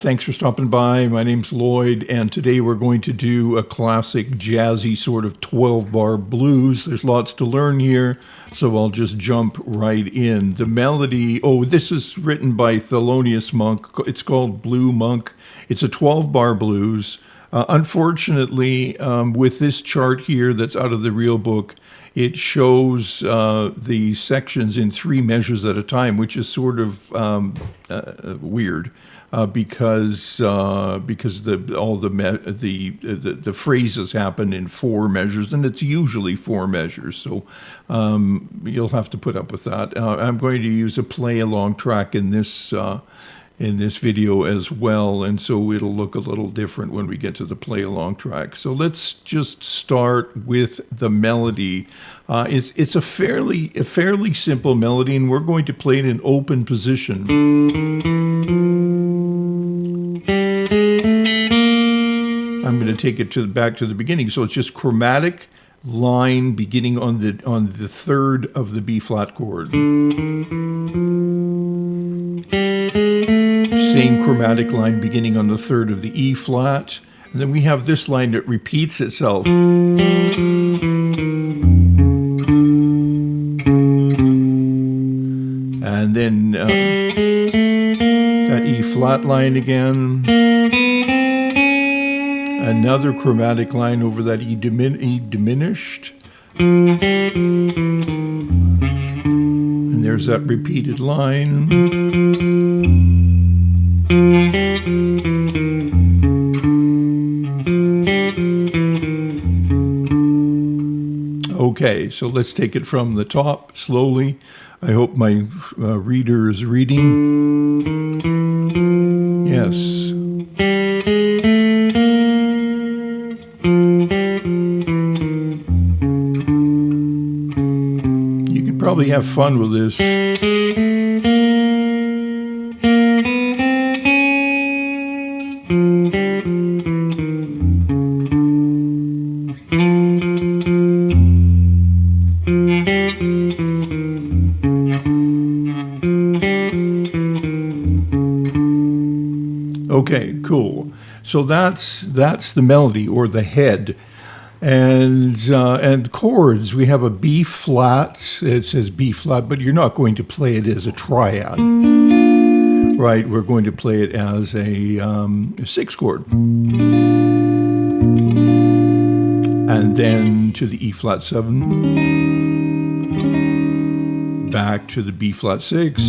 Thanks for stopping by. My name's Lloyd, and today we're going to do a classic jazzy sort of 12-bar blues. There's lots to learn here, so I'll just jump right in. The melody, this is written by Thelonius Monk. It's called Blue Monk. It's a 12-bar blues. Unfortunately, with this chart here that's out of the real book, it shows the sections in 3 measures at a time, which is sort of weird. Because the phrases happen in 4 measures, and it's usually 4 measures. So you'll have to put up with that. I'm going to use a play-along track in this video as well, and so it'll look a little different when we get to the play-along track. So let's just start with the melody. It's a fairly simple melody, and we're going to play it in open position. I'm going to take it back to the beginning. So it's just chromatic line beginning on the 3rd of the B flat chord. Same chromatic line beginning on the 3rd of the E flat. And then we have this line that repeats itself. And then that E flat line again. Another chromatic line over that E diminished. And there's that repeated line. Okay, so let's take it from the top slowly. I hope my reader is reading. Yes. Probably have fun with this. Okay, cool. So that's the melody or the head. And chords, we have a B flat. It says B flat, but you're not going to play it as a triad, right? We're going to play it as a 6 chord. And then to the E flat 7, back to the B flat 6,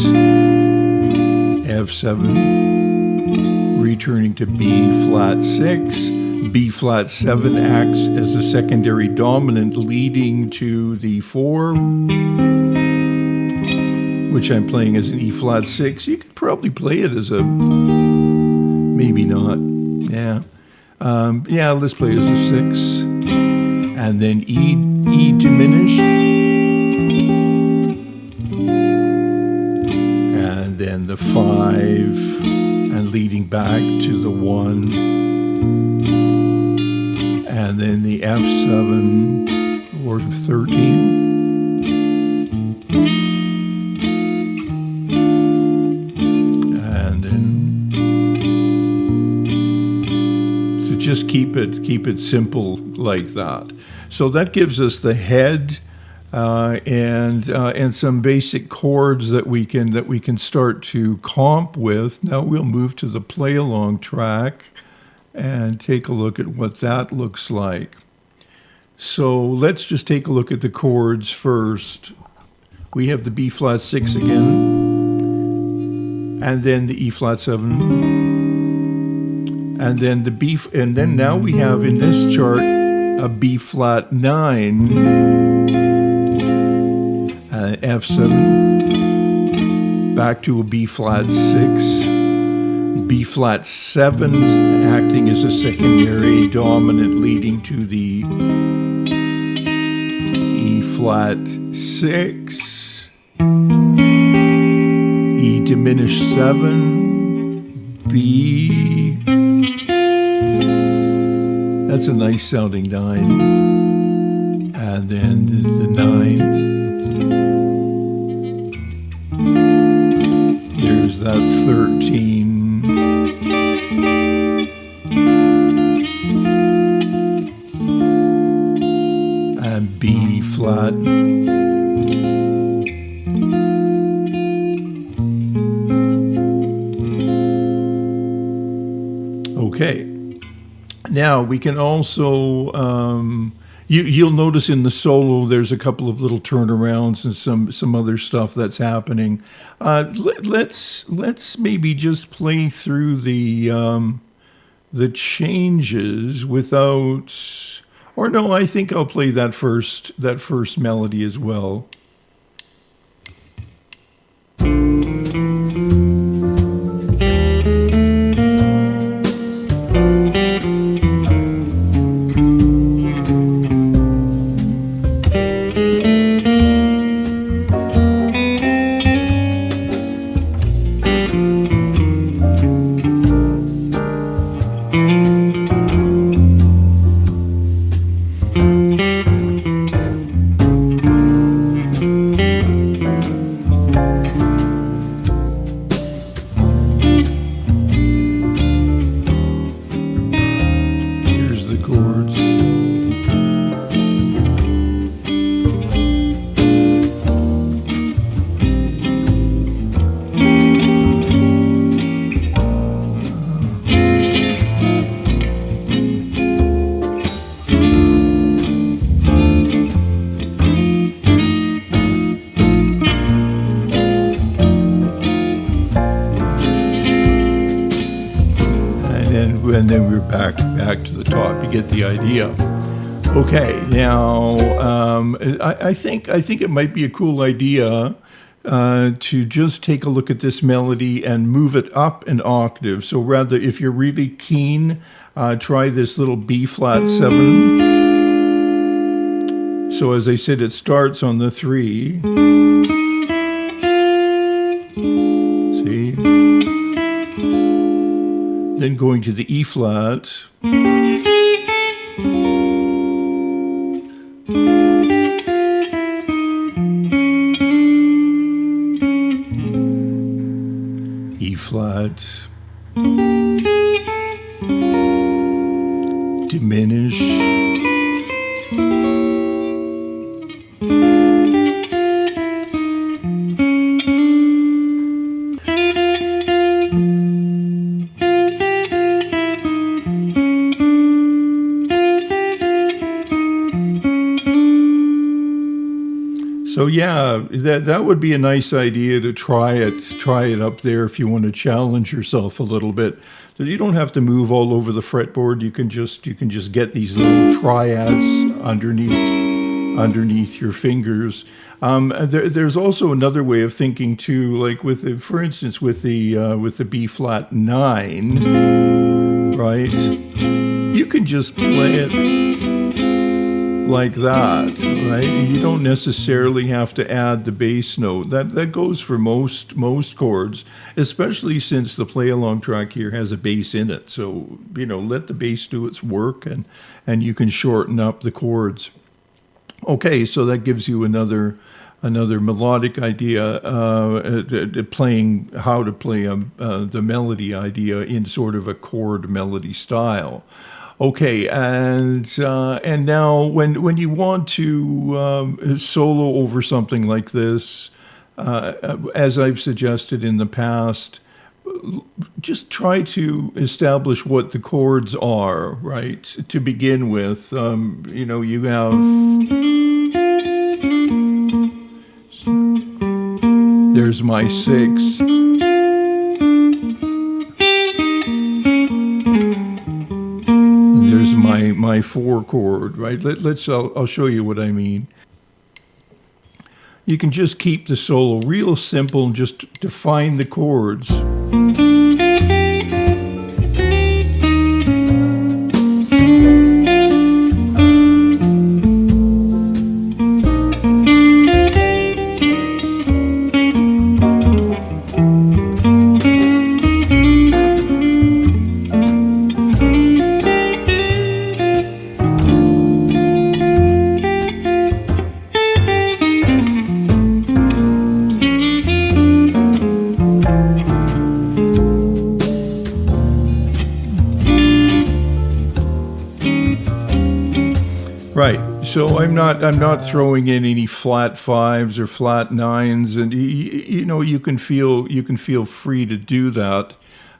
F7, returning to B flat 6, B flat 7 acts as a secondary dominant leading to the 4, which I'm playing as an E flat 6. You could probably play it as a, maybe not, yeah. Let's play it as a 6. And then E diminished. And then the 5, and leading back to the 1. And then the F7 or 13. And then, so just keep it simple like that. So that gives us the head and some basic chords that we can start to comp with. Now we'll move to the play along track and take a look at what that looks like. So let's just take a look at the chords first. We have the B flat 6 again, and then the E flat 7, and then the B, and then now we have in this chart a B flat 9, F7, back to a B flat 6. B flat 7 acting as a secondary dominant leading to the E flat 6, E diminished 7, B. That's a nice sounding 9. And then the 9. There's that 13. flat. Okay. Now we can also you'll notice in the solo there's a couple of little turnarounds and some other stuff that's happening. Let's maybe just play through the changes without, or no, I think I'll play that first melody as well. And then we're back to the top. You get the idea. Okay, now I think it might be a cool idea to just take a look at this melody and move it up an octave. So rather, if you're really keen, try this little B flat 7. So as I said, it starts on the 3. See? Then going to the E flat. E flat. Diminish. So yeah, that would be a nice idea to try it up there if you want to challenge yourself a little bit. So you don't have to move all over the fretboard. You can just get these little triads underneath your fingers. There's also another way of thinking too, like for instance with the B flat 9, right? You can just play it like that, right? You don't necessarily have to add the bass note. That goes for most chords, especially since the play-along track here has a bass in it. So, let the bass do its work and you can shorten up the chords. Okay, so that gives you another melodic idea, playing how to play the melody idea in sort of a chord melody style. Okay, and now when you want to solo over something like this, as I've suggested in the past, just try to establish what the chords are, right? To begin with, you have, there's my 6. There's my 4 chord, right? I'll show you what I mean. You can just keep the solo real simple and just define the chords. Right. So I'm not throwing in any flat fives or flat nines, and you can feel free to do that.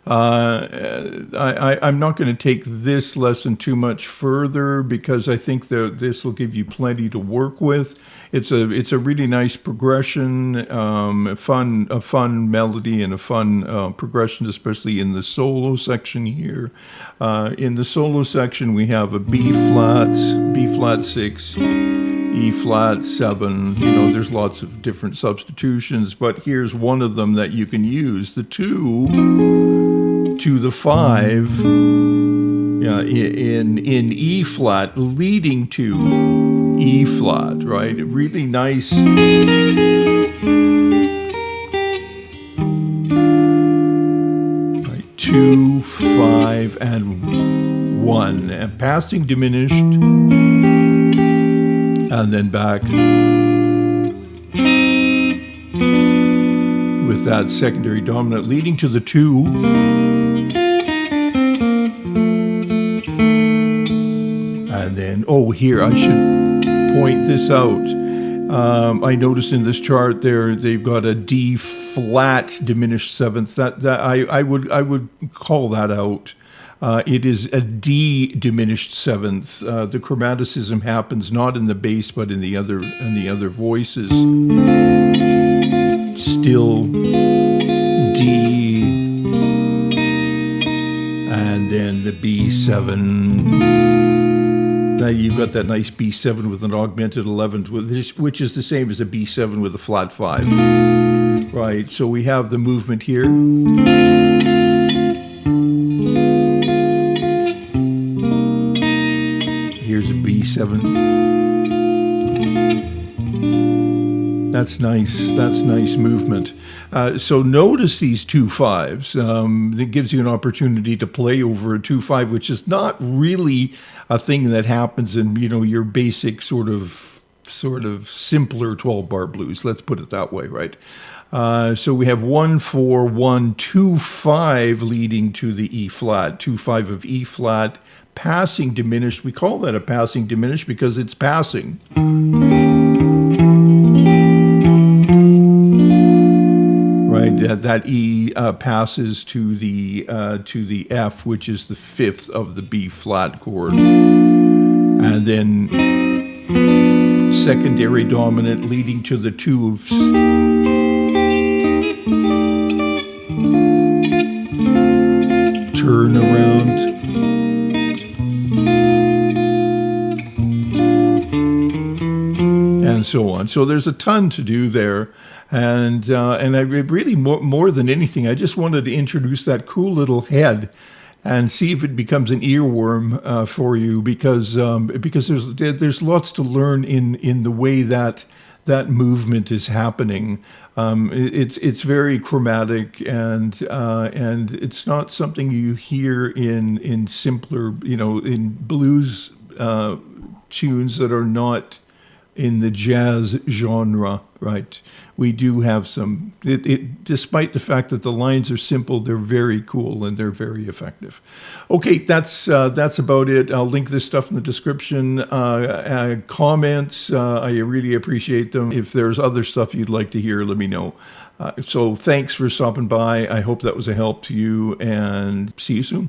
I'm not going to take this lesson too much further because I think that this will give you plenty to work with. It's a really nice progression, a fun melody and a fun progression, especially in the solo section here. In the solo section, we have a B flat 6, E flat 7. There's lots of different substitutions, but here's one of them that you can use: the 2 to the 5 in E flat, leading to E flat, right? Really nice. Right, 2, 5, and 1, and passing diminished, and then back with that secondary dominant leading to the 2. And then, here I should point this out. I noticed in this chart there they've got a D flat diminished seventh. That I would call that out. It is a D diminished seventh. The chromaticism happens not in the bass but in the other voices. Still D, and then the B7. Now you've got that nice B7 with an augmented 11th, which is the same as a B7 with a flat 5. Right, so we have the movement here. Here's a B7. That's nice. That's nice movement. So notice these 2 5s. It gives you an opportunity to play over a 2-5, which is not really a thing that happens in your basic sort of simpler 12-bar blues. Let's put it that way, right? So we have 1 4 1 2 5 leading to the E flat, 2 5 of E flat, passing diminished. We call that a passing diminished because it's passing. Right, that E passes to the F, which is the 5th of the B flat chord, and then secondary dominant leading to the 2s. Turn around. And so on. So there's a ton to do there, and I really more than anything, I just wanted to introduce that cool little head and see if it becomes an earworm for you, because there's lots to learn in the way that movement is happening. It's very chromatic, and it's not something you hear in simpler, in blues tunes that are not in the jazz genre, right? We do have some, despite the fact that the lines are simple, they're very cool and they're very effective. Okay, that's about it. I'll link this stuff in the description. Comments, I really appreciate them. If there's other stuff you'd like to hear, let me know. So thanks for stopping by. I hope that was a help to you, and see you soon.